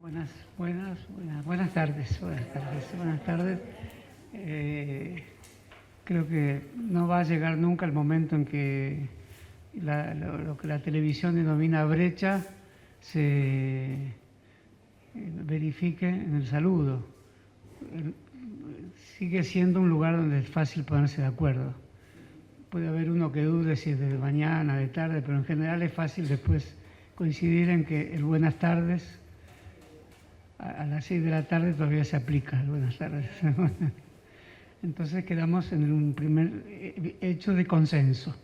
Buenas tardes. Creo que no va a llegar nunca el momento en que lo que la televisión denomina brecha se verifique en el saludo. Sigue siendo un lugar donde es fácil ponerse de acuerdo. Puede haber uno que dude si es de mañana, de tarde, pero en general es fácil después coincidir en que el buenas tardes a las 6 de la tarde todavía se aplica el buenas tardes. Entonces quedamos en un primer hecho de consenso.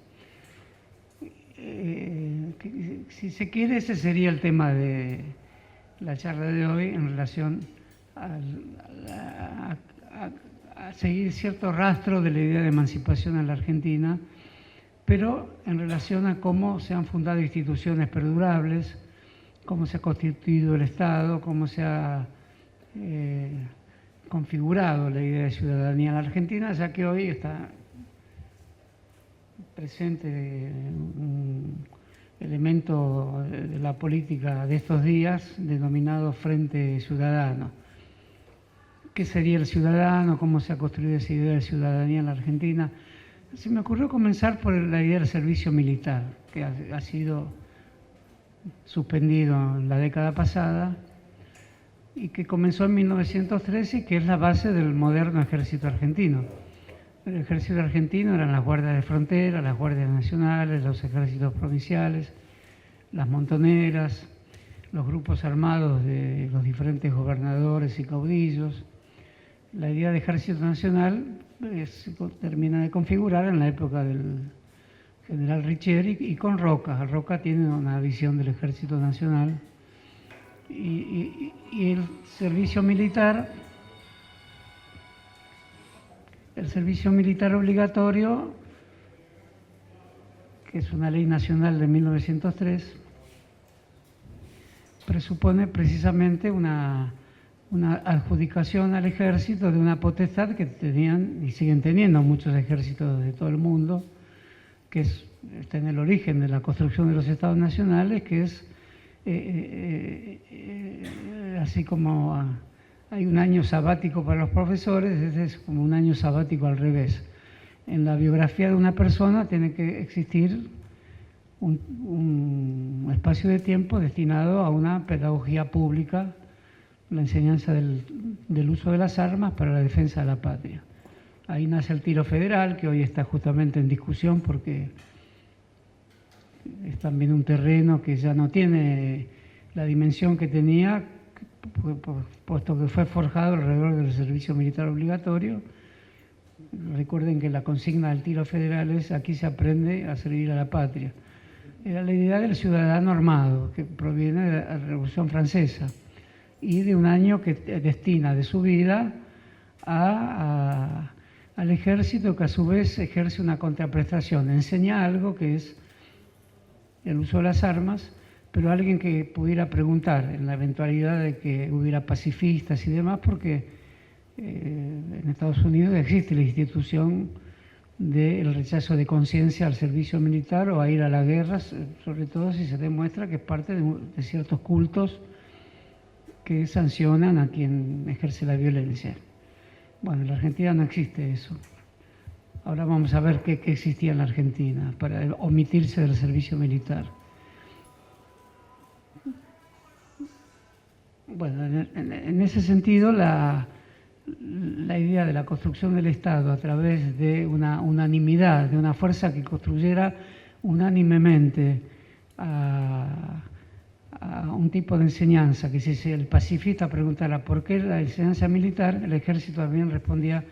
Si se quiere, ese sería el tema de la charla de hoy en relación a seguir cierto rastro de la idea de emancipación en la Argentina, pero en relación a cómo se han fundado instituciones perdurables, cómo se ha constituido el Estado, cómo se ha configurado la idea de ciudadanía en la Argentina, ya que hoy está presente un elemento de la política de estos días denominado Frente Ciudadano. ¿Qué sería el ciudadano? ¿Cómo se ha construido esa idea de ciudadanía en la Argentina? Se me ocurrió comenzar por la idea del servicio militar, que ha sido suspendido en la década pasada y que comenzó en 1913 y que es la base del moderno ejército argentino. El ejército argentino eran las guardias de frontera, las guardias nacionales, los ejércitos provinciales, las montoneras, los grupos armados de los diferentes gobernadores y caudillos. La idea de ejército nacional se termina de configurar en la época del general Richieri y con Roca. Roca tiene una visión del ejército nacional y el servicio militar obligatorio, que es una ley nacional de 1903, presupone precisamente una adjudicación al ejército de una potestad que tenían y siguen teniendo muchos ejércitos de todo el mundo, que está en el origen de la construcción de los estados nacionales, que es así como hay un año sabático para los profesores, ese es como un año sabático al revés. En la biografía de una persona tiene que existir un espacio de tiempo destinado a una pedagogía pública, la enseñanza del uso de las armas para la defensa de la patria. Ahí nace el tiro federal, que hoy está justamente en discusión porque es también un terreno que ya no tiene la dimensión que tenía, puesto que fue forjado alrededor del servicio militar obligatorio. Recuerden que la consigna del tiro federal es: aquí se aprende a servir a la patria. Era la idea del ciudadano armado, que proviene de la Revolución Francesa y de un año que destina de su vida al ejército, que a su vez ejerce una contraprestación, enseña algo que es el uso de las armas, pero alguien que pudiera preguntar en la eventualidad de que hubiera pacifistas y demás, porque en Estados Unidos existe la institución del rechazo de conciencia al servicio militar o a ir a la guerra, sobre todo si se demuestra que es parte de ciertos cultos que sancionan a quien ejerce la violencia. Bueno, en la Argentina no existe eso. Ahora vamos a ver qué existía en la Argentina para omitirse del servicio militar. Bueno, en ese sentido, la idea de la construcción del Estado a través de una unanimidad, de una fuerza que construyera unánimemente a un tipo de enseñanza, que si el pacifista preguntara por qué la enseñanza militar, el ejército también respondía: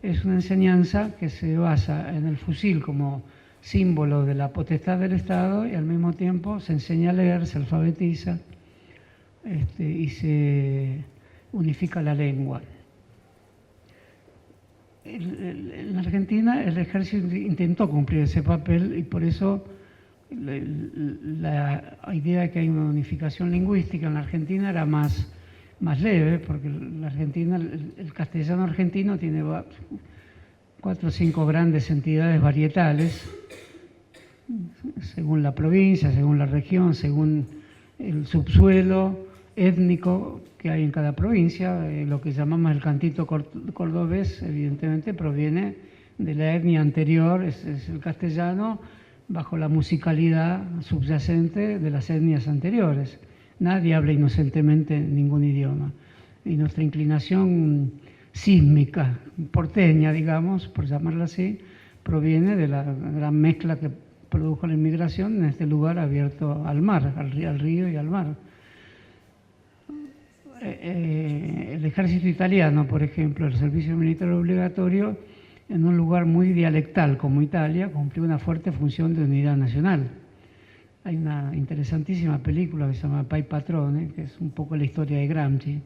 es una enseñanza que se basa en el fusil como símbolo de la potestad del Estado y al mismo tiempo se enseña a leer, se alfabetiza y se unifica la lengua. En la Argentina el ejército intentó cumplir ese papel y por eso la idea de que hay una unificación lingüística en la Argentina era más leve, porque la Argentina, el castellano argentino tiene 4 o 5 grandes entidades varietales, según la provincia, según la región, según el subsuelo, étnico que hay en cada provincia. Lo que llamamos el cantito cordobés, evidentemente, proviene de la etnia anterior, es el castellano, bajo la musicalidad subyacente de las etnias anteriores. Nadie habla inocentemente ningún idioma. Y nuestra inclinación sísmica, porteña, digamos, por llamarla así, proviene de la gran mezcla que produjo la inmigración en este lugar abierto al mar, al río y al mar. El ejército italiano, por ejemplo, el servicio militar obligatorio, en un lugar muy dialectal como Italia, cumplió una fuerte función de unidad nacional. Hay una interesantísima película que se llama Pai Patrone, que es un poco la historia de Gramsci,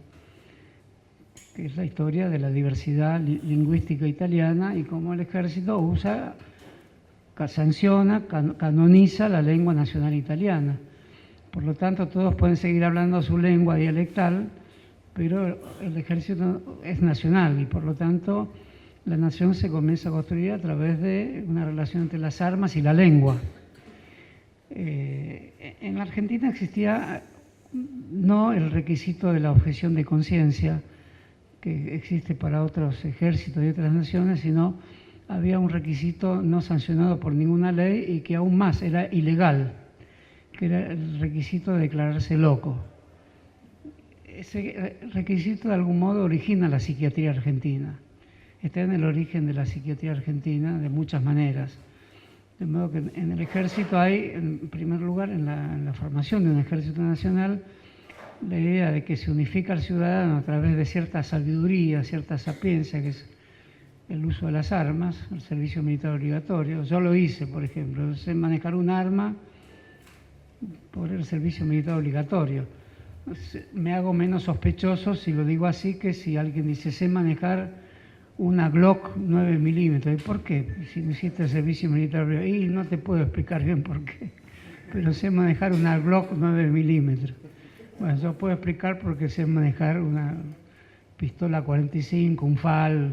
que es la historia de la diversidad lingüística italiana y cómo el ejército usa, sanciona, canoniza la lengua nacional italiana. Por lo tanto, todos pueden seguir hablando su lengua dialectal, pero el ejército es nacional y por lo tanto la nación se comienza a construir a través de una relación entre las armas y la lengua. En la Argentina existía no el requisito de la objeción de conciencia que existe para otros ejércitos y otras naciones, sino había un requisito no sancionado por ninguna ley y que aún más era ilegal, que era el requisito de declararse loco. Ese requisito de algún modo origina la psiquiatría argentina. Está en el origen de la psiquiatría argentina de muchas maneras. De modo que en el ejército hay, en primer lugar, en la formación de un ejército nacional, la idea de que se unifica al ciudadano a través de cierta sabiduría, cierta sapiencia, que es el uso de las armas, el servicio militar obligatorio. Yo lo hice, por ejemplo, sé manejar un arma por el servicio militar obligatorio. Me hago menos sospechoso si lo digo así que si alguien dice sé manejar una Glock 9 milímetros. ¿Y por qué? Si no hiciste el servicio militar obligatorio. Y no te puedo explicar bien por qué, pero sé manejar una Glock 9 milímetros. Bueno, yo puedo explicar porque sé manejar una pistola 45, un FAL.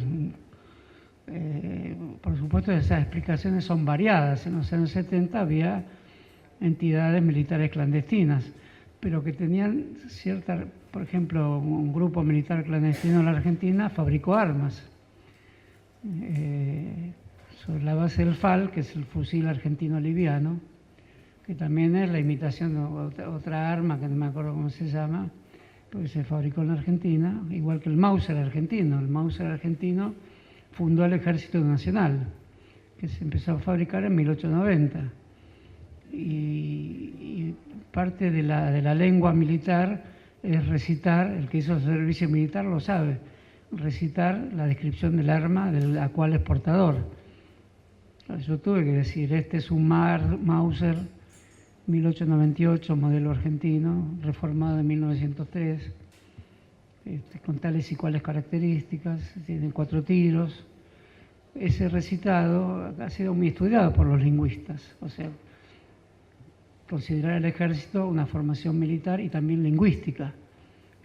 Por supuesto, esas explicaciones son variadas. En los años 70 había entidades militares clandestinas, pero que tenían cierta, por ejemplo, un grupo militar clandestino en la Argentina fabricó armas sobre la base del FAL, que es el fusil argentino liviano, que también es la imitación de otra arma que no me acuerdo cómo se llama, porque se fabricó en la Argentina, igual que el Mauser argentino. El Mauser argentino fundó el Ejército Nacional, que se empezó a fabricar en 1890. Y parte de la lengua militar es recitar, el que hizo el servicio militar lo sabe, recitar la descripción del arma de la cual es portador. Yo tuve que decir, este es un Mauser 1898, modelo argentino, reformado en 1903, con tales y cuales características, tiene 4 tiros. Ese recitado ha sido muy estudiado por los lingüistas, o sea, considerar el ejército una formación militar y también lingüística,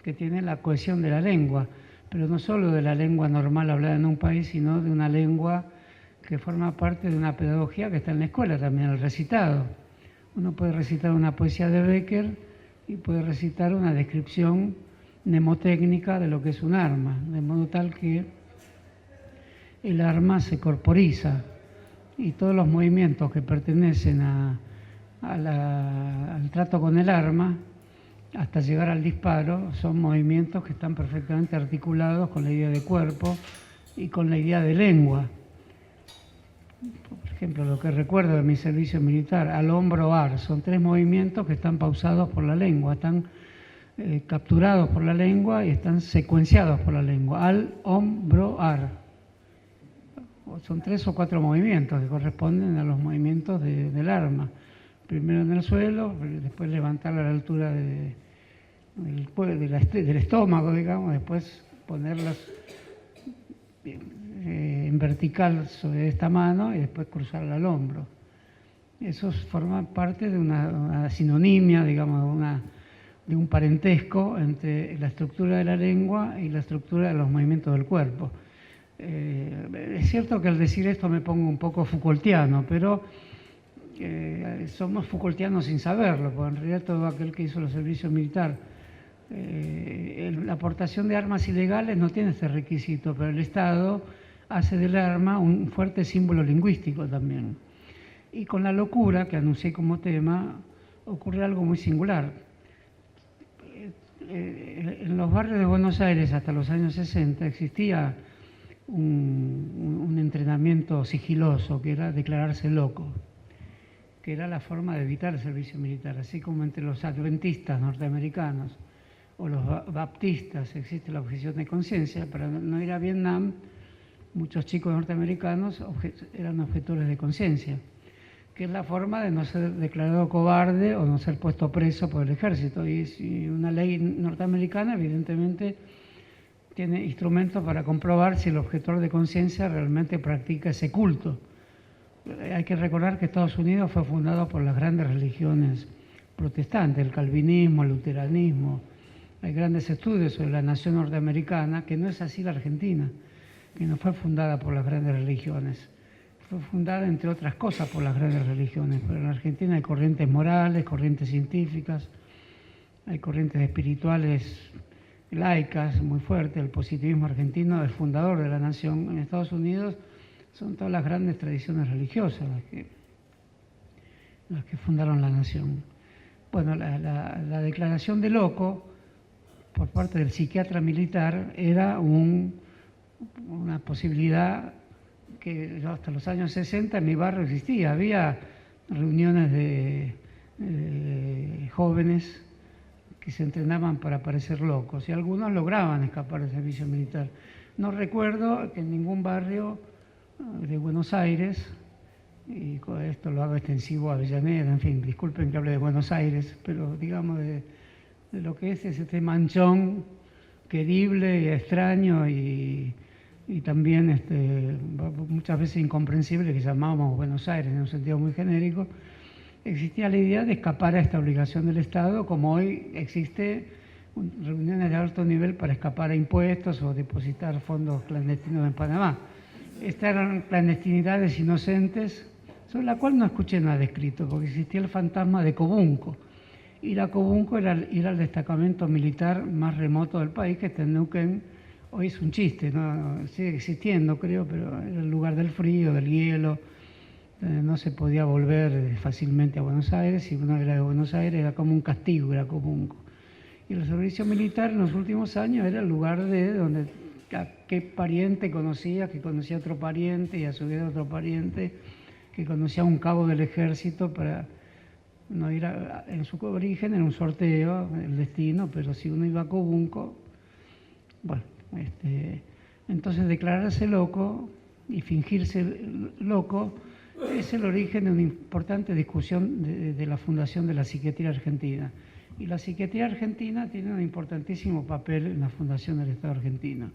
que tiene la cohesión de la lengua, pero no solo de la lengua normal hablada en un país, sino de una lengua que forma parte de una pedagogía que está en la escuela también, el recitado. Uno puede recitar una poesía de Becker y puede recitar una descripción mnemotécnica de lo que es un arma, de modo tal que el arma se corporiza y todos los movimientos que pertenecen al trato con el arma hasta llegar al disparo son movimientos que están perfectamente articulados con la idea de cuerpo y con la idea de lengua. Por ejemplo, lo que recuerdo de mi servicio militar, al hombro ar, son 3 movimientos que están pausados por la lengua, están capturados por la lengua y están secuenciados por la lengua. Al hombro ar. Son 3 o 4 movimientos que corresponden a los movimientos del arma. Primero en el suelo, después levantarla a la altura del estómago, digamos, después ponerlas en vertical sobre esta mano y después cruzarla al hombro. Eso forma parte de una sinonimia, digamos, de un parentesco entre la estructura de la lengua y la estructura de los movimientos del cuerpo. Es cierto que al decir esto me pongo un poco Foucaultiano, pero somos Foucaultianos sin saberlo, porque en realidad todo aquel que hizo el servicio militar La aportación de armas ilegales no tiene ese requisito, pero el Estado hace del arma un fuerte símbolo lingüístico también. Y con la locura, que anuncié como tema, ocurre algo muy singular. En los barrios de Buenos Aires hasta los años 60 existía un entrenamiento sigiloso, que era declararse loco, que era la forma de evitar el servicio militar, así como entre los adventistas norteamericanos o los baptistas existe la objeción de conciencia. Para no ir a Vietnam, muchos chicos norteamericanos eran objetores de conciencia, que es la forma de no ser declarado cobarde o no ser puesto preso por el ejército. Y una ley norteamericana, evidentemente, tiene instrumentos para comprobar si el objetor de conciencia realmente practica ese culto. Hay que recordar que Estados Unidos fue fundado por las grandes religiones protestantes, el calvinismo, el luteranismo. Hay grandes estudios sobre la nación norteamericana, que no es así la Argentina, que no fue fundada por las grandes religiones. Fue fundada, entre otras cosas, por las grandes religiones, pero en la Argentina hay corrientes morales, corrientes científicas, hay corrientes espirituales laicas muy fuertes. El positivismo argentino es fundador de la nación. En Estados Unidos son todas las grandes tradiciones religiosas las que fundaron la nación. Bueno, la declaración de loco por parte del psiquiatra militar era una posibilidad que hasta los años 60 en mi barrio existía. Había reuniones de jóvenes que se entrenaban para parecer locos y algunos lograban escapar del servicio militar. No recuerdo que en ningún barrio de Buenos Aires, y esto lo hago extensivo a Avellaneda, en fin, disculpen que hable de Buenos Aires, pero digamos de lo que es este manchón querible y extraño y también muchas veces incomprensible, que llamábamos Buenos Aires en un sentido muy genérico, existía la idea de escapar a esta obligación del Estado, como hoy existe reuniones de alto nivel para escapar a impuestos o depositar fondos clandestinos en Panamá. Estas eran clandestinidades inocentes, sobre la cual no escuché nada escrito, porque existía el fantasma de Cobunco. Ir a Cobunco era ir al destacamento militar más remoto del país, que está en Neuquén. Hoy es un chiste, ¿no? Sigue existiendo, creo, pero era el lugar del frío, del hielo. No se podía volver fácilmente a Buenos Aires. Si uno era de Buenos Aires, era como un castigo, era Cobunco. Y el servicio militar en los últimos años era el lugar de donde qué pariente conocía, que conocía a otro pariente y a su vez a otro pariente, que conocía a un cabo del ejército para no ir en su origen, en un sorteo, el destino, pero si uno iba a Cobunco, bueno, entonces declararse loco y fingirse loco es el origen de una importante discusión de la fundación de la psiquiatría argentina. Y la psiquiatría argentina tiene un importantísimo papel en la fundación del Estado argentino.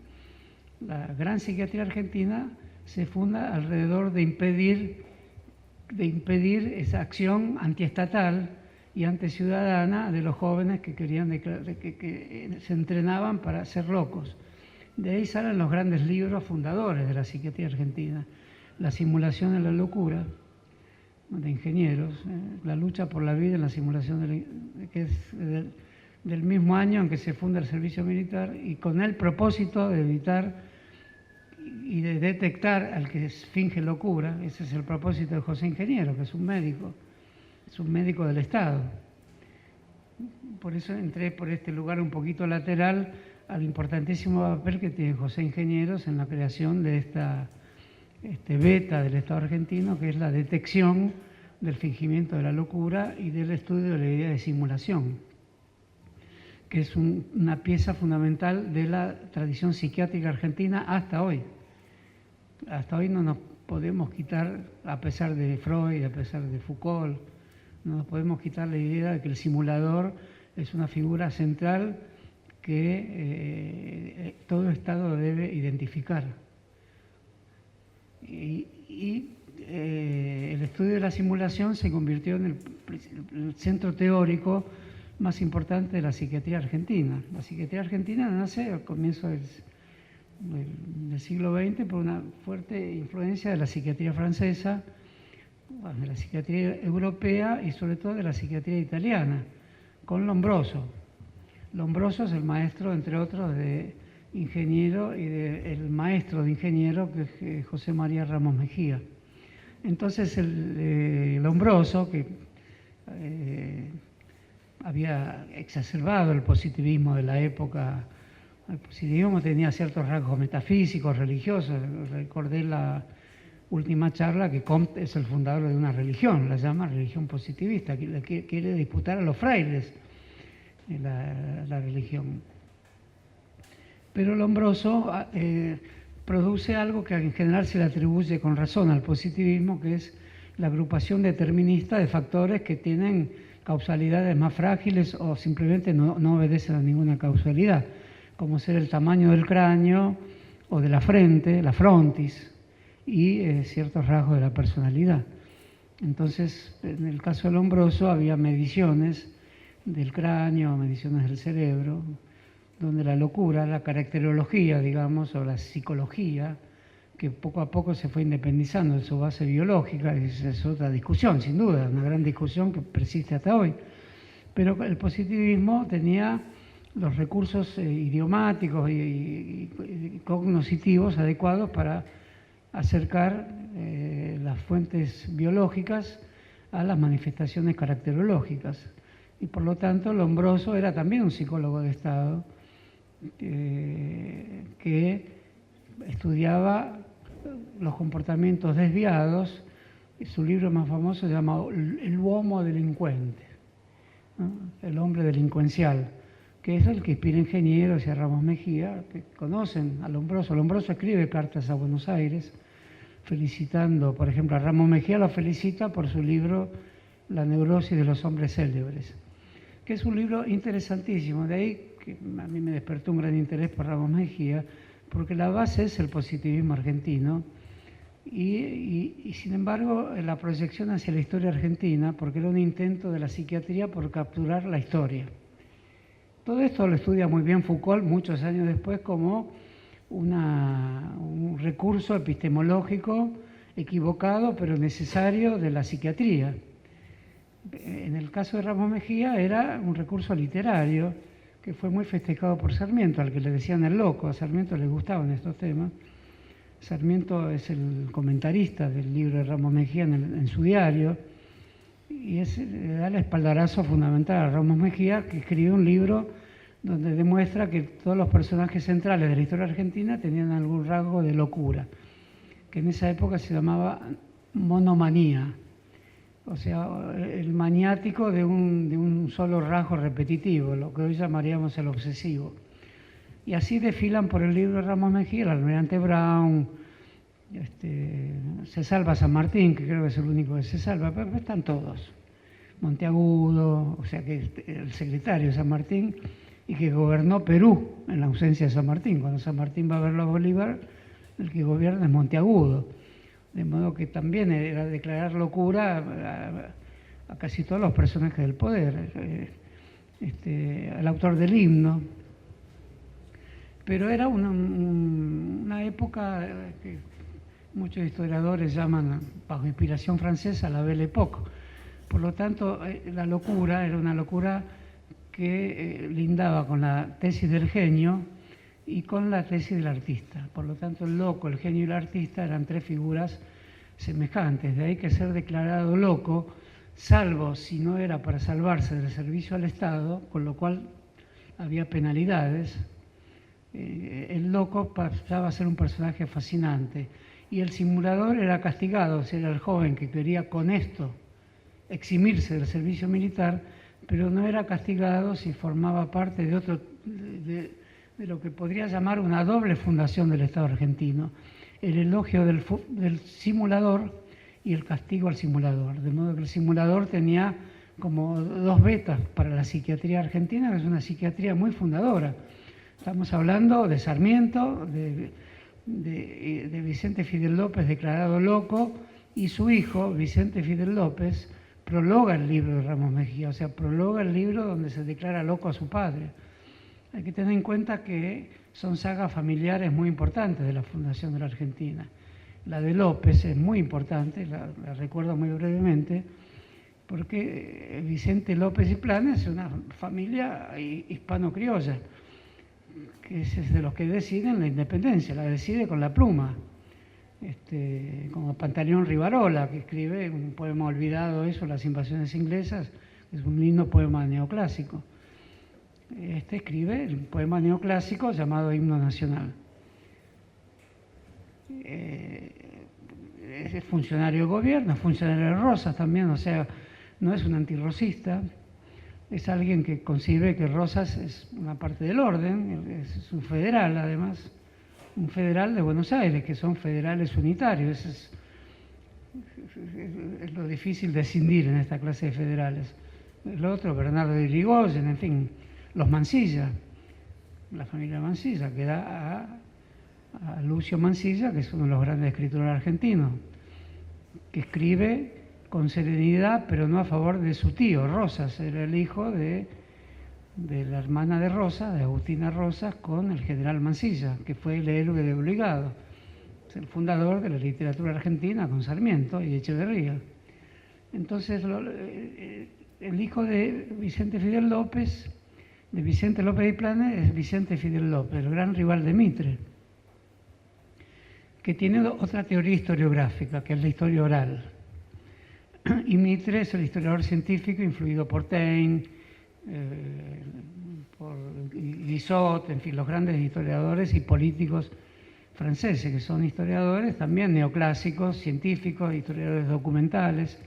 La gran psiquiatría argentina se funda alrededor de impedir esa acción antiestatal y anticiudadana de los jóvenes que querían que se entrenaban para ser locos. De ahí salen los grandes libros fundadores de la psiquiatría argentina: La simulación de la locura, de Ingenieros, La lucha por la vida en la simulación, que es del mismo año en que se funda el servicio militar, y con el propósito de evitar y de detectar al que finge locura. Ese es el propósito de José Ingeniero, que es un médico del Estado. Por eso entré por este lugar un poquito lateral al importantísimo papel que tiene José Ingenieros en la creación de esta beta del Estado argentino, que es la detección del fingimiento de la locura y del estudio de la idea de simulación, que es una pieza fundamental de la tradición psiquiátrica argentina hasta hoy. Hasta hoy no nos podemos quitar, a pesar de Freud, a pesar de Foucault, no nos podemos quitar la idea de que el simulador es una figura central que todo Estado debe identificar. Y el estudio de la simulación se convirtió en el centro teórico más importante de la psiquiatría argentina. La psiquiatría argentina nace al comienzo del siglo XX por una fuerte influencia de la psiquiatría francesa, de la psiquiatría europea y sobre todo de la psiquiatría italiana, con Lombroso. Lombroso es el maestro, entre otros, de ingeniero y el maestro de ingeniero, que es José María Ramos Mejía. Entonces, Lombroso, que había exacerbado el positivismo de la época. El positivismo tenía ciertos rasgos metafísicos, religiosos. Recordé la última charla que Comte es el fundador de una religión, la llama religión positivista, que quiere disputar a los frailes la religión. Pero Lombroso produce algo que en general se le atribuye con razón al positivismo, que es la agrupación determinista de factores que tienen causalidades más frágiles o simplemente no obedecen a ninguna causalidad, como ser el tamaño del cráneo o de la frente, la frontis, y ciertos rasgos de la personalidad. Entonces, en el caso de Lombroso había mediciones del cráneo, mediciones del cerebro, donde la locura, la caracterología, digamos, o la psicología, que poco a poco se fue independizando de su base biológica, y esa es otra discusión, sin duda, una gran discusión que persiste hasta hoy. Pero el positivismo tenía los recursos idiomáticos y cognoscitivos adecuados para acercar las fuentes biológicas a las manifestaciones caracterológicas. Y por lo tanto, Lombroso era también un psicólogo de Estado que estudiaba los comportamientos desviados, y su libro más famoso se llama El Uomo Delincuente, ¿no? El hombre delincuencial, que es el que inspira ingenieros y a Ramos Mejía, que conocen a Lombroso. Lombroso escribe cartas a Buenos Aires felicitando, por ejemplo, a Ramos Mejía lo felicita por su libro La neurosis de los hombres célebres, que es un libro interesantísimo. De ahí que a mí me despertó un gran interés por Ramos Mejía, porque la base es el positivismo argentino y sin embargo la proyección hacia la historia argentina, porque era un intento de la psiquiatría por capturar la historia. Todo esto lo estudia muy bien Foucault muchos años después como un recurso epistemológico equivocado pero necesario de la psiquiatría. En el caso de Ramos Mejía era un recurso literario que fue muy festejado por Sarmiento, al que le decían el loco. A Sarmiento le gustaban estos temas. Sarmiento es el comentarista del libro de Ramos Mejía en su diario, y le da el espaldarazo fundamental a Ramos Mejía, que escribe un libro donde demuestra que todos los personajes centrales de la historia argentina tenían algún rasgo de locura, que en esa época se llamaba monomanía, o sea, el maniático de un solo rasgo repetitivo, lo que hoy llamaríamos el obsesivo. Y así desfilan por el libro de Ramos Mejía, el almirante Brown, se salva San Martín, que creo que es el único que se salva, pero están todos. Monteagudo, o sea que el secretario de San Martín, y que gobernó Perú en la ausencia de San Martín. Cuando San Martín va a verlo a Bolívar, el que gobierna es Monteagudo. De modo que también era declarar locura a casi todos los personajes del poder. El autor del himno. Pero era una época que muchos historiadores llaman, bajo inspiración francesa, la Belle Époque. Por lo tanto, la locura era una locura que lindaba con la tesis del genio y con la tesis del artista. Por lo tanto, el loco, el genio y el artista eran tres figuras semejantes. De ahí que ser declarado loco, salvo si no era para salvarse del servicio al Estado, con lo cual había penalidades, el loco pasaba a ser un personaje fascinante. Y el simulador era castigado, o sea, era el joven que quería con esto eximirse del servicio militar, pero no era castigado si formaba parte de lo que podría llamar una doble fundación del Estado argentino: el elogio del simulador y el castigo al simulador. De modo que el simulador tenía como dos vetas para la psiquiatría argentina, que es una psiquiatría muy fundadora. Estamos hablando de Sarmiento, de Vicente Fidel López, declarado loco, y su hijo, Vicente Fidel López, prologa el libro de Ramos Mejía, o sea, prologa el libro donde se declara loco a su padre. Hay que tener en cuenta que son sagas familiares muy importantes de la fundación de la Argentina. La de López es muy importante, la recuerdo muy brevemente, porque Vicente López y Planes es una familia hispano-criolla, que es de los que deciden la independencia, la decide con la pluma. Como Pantaleón Rivarola, que escribe un poema olvidado, eso, Las invasiones inglesas, es un lindo poema neoclásico. Escribe un poema neoclásico llamado Himno Nacional. Es funcionario de gobierno, es funcionario de Rosas también, o sea, no es un antirrosista, es alguien que concibe que Rosas es una parte del orden, es un federal además, un federal de Buenos Aires, que son federales unitarios. Es lo difícil de escindir en esta clase de federales. El otro, Bernardo de Irigoyen, en fin, los Mansilla, la familia Mansilla, que da a Lucio Mansilla, que es uno de los grandes escritores argentinos, que escribe con serenidad, pero no a favor de su tío, Rosas, era el hijo de la hermana de Rosas, de Agustina Rosas, con el general Mansilla, que fue el héroe de Obligado, es el fundador de la literatura argentina con Sarmiento y Echeverría. Entonces, el hijo de Vicente Fidel López, de Vicente López y Planes, es Vicente Fidel López, el gran rival de Mitre, que tiene otra teoría historiográfica, que es la historia oral. Y Mitre es el historiador científico influido por Taine, por Guizot, en fin, los grandes historiadores y políticos franceses, que son historiadores también neoclásicos, científicos, historiadores documentales.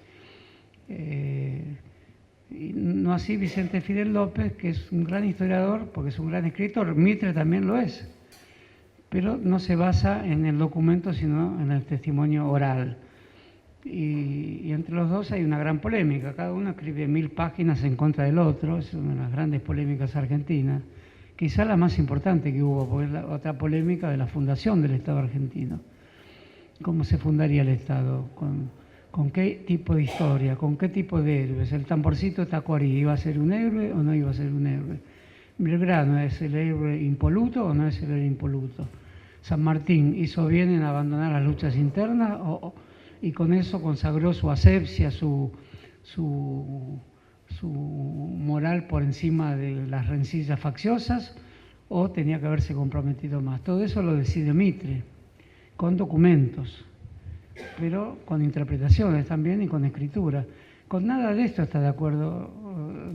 Y no así Vicente Fidel López, que es un gran historiador, porque es un gran escritor. Mitre también lo es, pero no se basa en el documento, sino en el testimonio oral. Y entre los dos hay una gran polémica, cada uno escribe 1000 páginas en contra del otro, es una de las grandes polémicas argentinas, quizá la más importante que hubo, porque es la otra polémica de la fundación del Estado argentino. ¿Cómo se fundaría el Estado? ¿Con qué tipo de historia? ¿Con qué tipo de héroes? ¿El tamborcito Tacuarí iba a ser un héroe o no iba a ser un héroe? ¿Belgrano es el héroe impoluto o no es el héroe impoluto? ¿San Martín hizo bien en abandonar las luchas internas y con eso consagró su asepsia, su moral por encima de las rencillas facciosas, o tenía que haberse comprometido más? Todo eso lo decide Mitre, con documentos, pero con interpretaciones también y con escritura. Con nada de esto está de acuerdo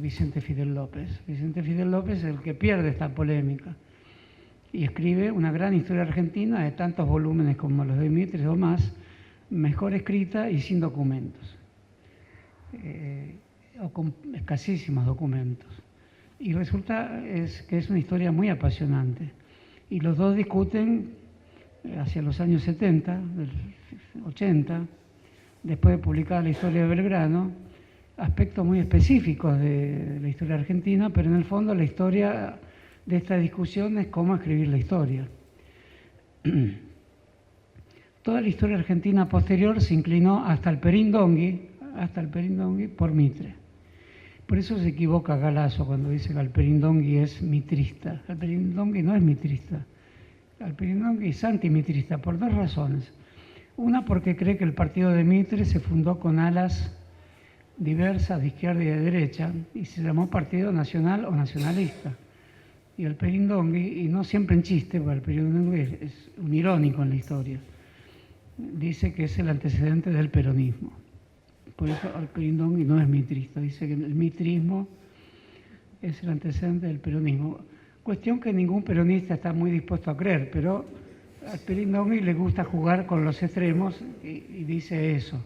Vicente Fidel López. Vicente Fidel López es el que pierde esta polémica y escribe una gran historia argentina de tantos volúmenes como los de Mitre o más, mejor escrita y sin documentos, o con escasísimos documentos. Y resulta que es una historia muy apasionante. Y los dos discuten hacia los años 70, 80, después de publicar la historia de Belgrano, aspectos muy específicos de la historia argentina, pero en el fondo la historia de esta discusión es cómo escribir la historia. Toda la historia argentina posterior se inclinó hasta el Perindongui por Mitre. Por eso se equivoca Galasso cuando dice que Alperindongui es mitrista. Alperindongui no es mitrista. Alperindongui es antimitrista por dos razones. Una, porque cree que el partido de Mitre se fundó con alas diversas de izquierda y de derecha y se llamó Partido Nacional o Nacionalista. Y Alperindongui, y no siempre en chiste, porque Alperindongui es un irónico en la historia, dice que es el antecedente del peronismo. Por eso Alperindongui no es mitrista, dice que el mitrismo es el antecedente del peronismo. Cuestión que ningún peronista está muy dispuesto a creer, pero a Alperindongui le gusta jugar con los extremos y dice eso.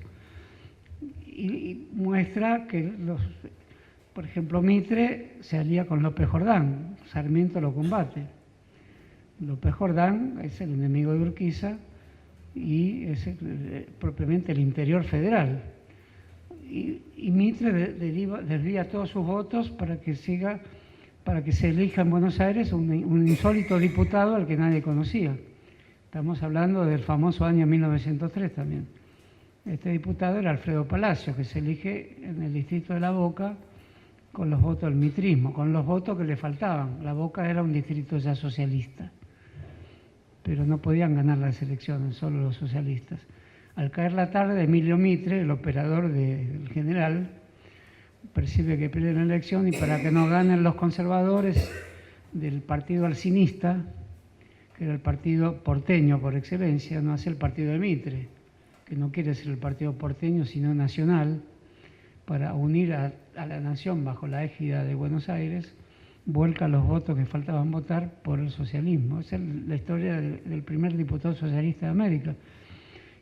Y muestra que, por ejemplo, Mitre se alía con López Jordán, Sarmiento lo combate. López Jordán es el enemigo de Urquiza y es propiamente el interior federal. Y Mitre desvía todos sus votos para que se elija en Buenos Aires un insólito diputado al que nadie conocía. Estamos hablando del famoso año 1903 también. Este diputado era Alfredo Palacio, que se elige en el distrito de La Boca con los votos del mitrismo, con los votos que le faltaban. La Boca era un distrito ya socialista, pero no podían ganar las elecciones, solo los socialistas. Al caer la tarde, Emilio Mitre, el operador del general, percibe que pierde la elección y para que no ganen los conservadores del partido alcinista, que era el partido porteño por excelencia, no hace el partido de Mitre, que no quiere ser el partido porteño sino nacional, para unir a la nación bajo la égida de Buenos Aires, vuelca los votos que faltaban votar por el socialismo. Esa es la historia del primer diputado socialista de América.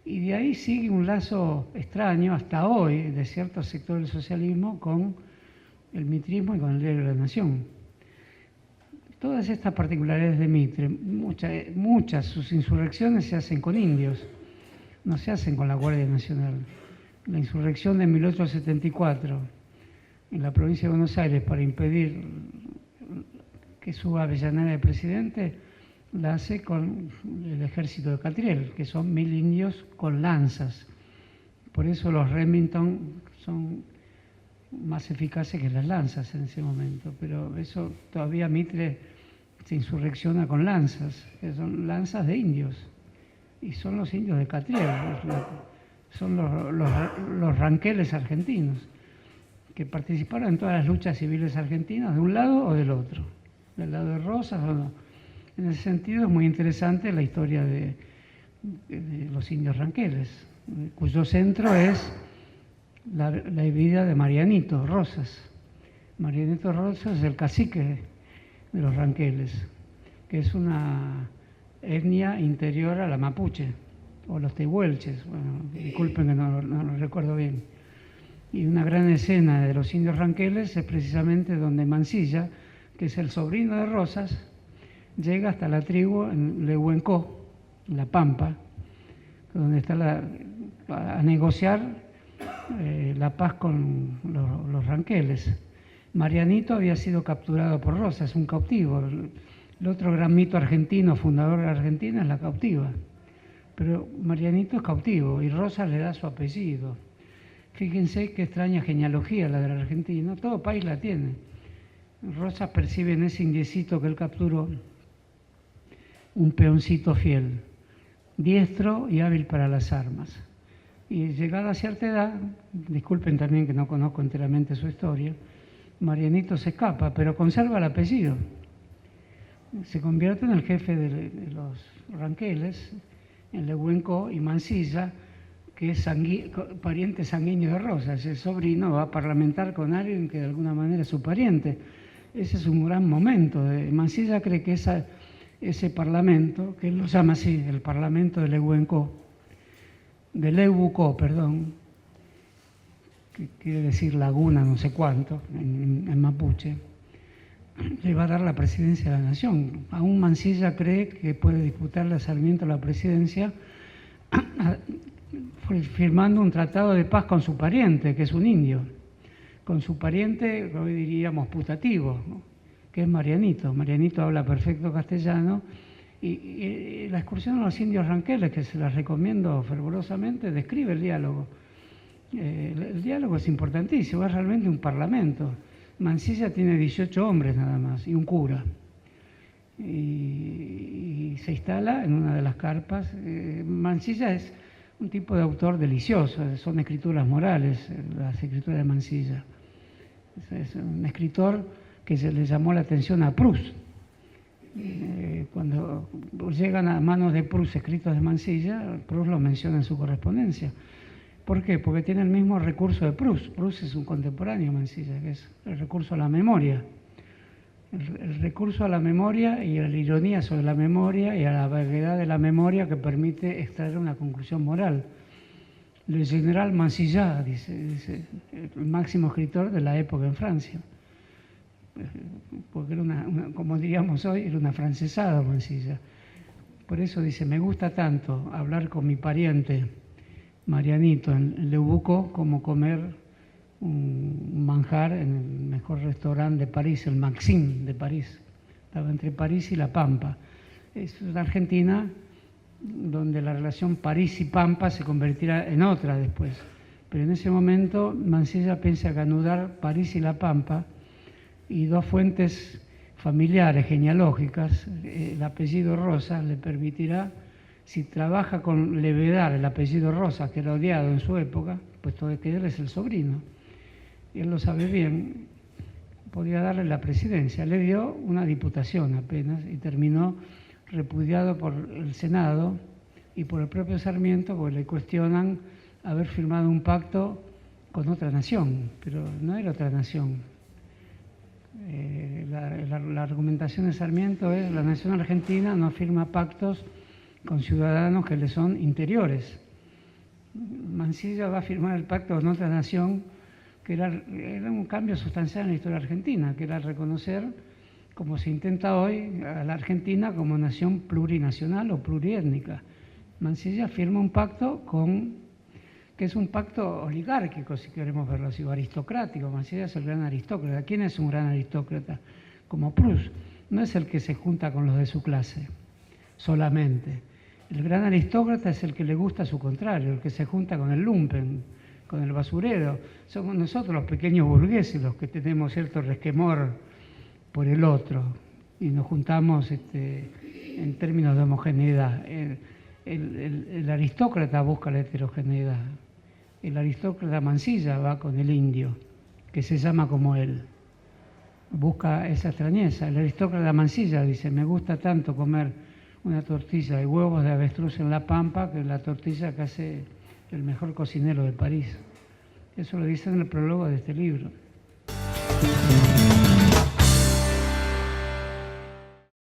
Y de ahí sigue un lazo extraño hasta hoy de cierto sector del socialismo con el mitrismo y con el Diario de la Nación. Todas estas particularidades de Mitre, muchas sus insurrecciones se hacen con indios, no se hacen con la Guardia Nacional. La insurrección de 1874 en la provincia de Buenos Aires para impedir que suba Avellaneda de presidente, la hace con el ejército de Catriel, que son 1000 indios con lanzas. Por eso los Remington son más eficaces que las lanzas en ese momento, pero eso todavía Mitre se insurrecciona con lanzas, que son lanzas de indios, y son los indios de Catriel, son los ranqueles argentinos, que participaron en todas las luchas civiles argentinas, de un lado o del otro, del lado de Rosas o no. En ese sentido es muy interesante la historia de los indios ranqueles, cuyo centro es la vida de Marianito Rosas. Marianito Rosas es el cacique de los ranqueles, que es una etnia interior a la mapuche, o los tehuelches, bueno, disculpen que no lo recuerdo bien. Y una gran escena de los indios ranqueles es precisamente donde Mansilla, que es el sobrino de Rosas, llega hasta la tribu en Lehuencó, en La Pampa, donde está a negociar la paz con los ranqueles. Marianito había sido capturado por Rosas, un cautivo. El otro gran mito argentino, fundador de la Argentina, es la cautiva. Pero Marianito es cautivo y Rosas le da su apellido. Fíjense qué extraña genealogía la de la Argentina, todo país la tiene. Rosas percibe en ese indiecito que él capturó un peoncito fiel, diestro y hábil para las armas. Y llegada a cierta edad, disculpen también que no conozco enteramente su historia, Marianito se escapa, pero conserva el apellido. Se convierte en el jefe de los ranqueles, en Lehuencó, y Mansilla, que es pariente sanguíneo de Rosas, el sobrino, va a parlamentar con alguien que de alguna manera es su pariente. Ese es un gran momento. Mansilla cree que ese parlamento, que él lo llama así, el parlamento de Lehuencó, de Leubucó, perdón, que quiere decir laguna no sé cuánto, en mapuche, le va a dar la presidencia de la nación. Aún Mansilla cree que puede disputarle a Sarmiento la presidencia firmando un tratado de paz con su pariente, que es un indio, con su pariente, hoy diríamos putativo, ¿no?, que es Marianito. Marianito habla perfecto castellano y la excursión a los indios ranqueles, que se las recomiendo fervorosamente, describe el diálogo. El diálogo es importantísimo, es realmente un parlamento. Mansilla tiene 18 hombres nada más y un cura. Y se instala en una de las carpas. Mansilla es un tipo de autor delicioso, son escrituras morales, las escrituras de Mansilla. Es un escritor que se le llamó la atención a Proust. Cuando llegan a manos de Proust escritos de Mansilla, Proust lo menciona en su correspondencia. ¿Por qué? Porque tiene el mismo recurso de Proust. Proust es un contemporáneo de Mansilla, que es el recurso a la memoria. El recurso a la memoria y a la ironía sobre la memoria y a la vaguedad de la memoria que permite extraer una conclusión moral. Le General Mansilla, dice el máximo escritor de la época en Francia. Porque era como diríamos hoy, era una francesada Mansilla. Por eso dice, me gusta tanto hablar con mi pariente Marianito en Leubucó como comer un manjar en el mejor restaurante de París, el Maxim de París. Estaba entre París y La Pampa. Es una Argentina donde la relación París y Pampa se convertirá en otra después. Pero en ese momento Mansilla piensa que anudar París y La Pampa y dos fuentes familiares, genealógicas, el apellido Rosas le permitirá, si trabaja con levedar el apellido Rosas, que era odiado en su época, puesto que él es el sobrino. y él lo sabe bien, podía darle la presidencia. Le dio una diputación apenas y terminó repudiado por el Senado y por el propio Sarmiento, porque le cuestionan haber firmado un pacto con otra nación, pero no era otra nación. La argumentación de Sarmiento es: la nación argentina no firma pactos con ciudadanos que le son interiores. Mansilla va a firmar el pacto con otra nación, que era un cambio sustancial en la historia argentina, que era reconocer, como se intenta hoy, a la Argentina como nación plurinacional o pluriétnica. Mansilla firma un pacto que es un pacto oligárquico, si queremos verlo así, o aristocrático. Mansilla es el gran aristócrata. ¿Quién es un gran aristócrata? Como Proust. No es el que se junta con los de su clase solamente. El gran aristócrata es el que le gusta a su contrario, el que se junta con el lumpen, con el basurero. Somos nosotros los pequeños burgueses los que tenemos cierto resquemor por el otro y nos juntamos en términos de homogeneidad. El aristócrata busca la heterogeneidad. El aristócrata Mansilla va con el indio, que se llama como él. Busca esa extrañeza. El aristócrata Mansilla dice: me gusta tanto comer una tortilla y huevos de avestruz en la pampa que la tortilla que hace el mejor cocinero de París. Eso lo dice en el prólogo de este libro.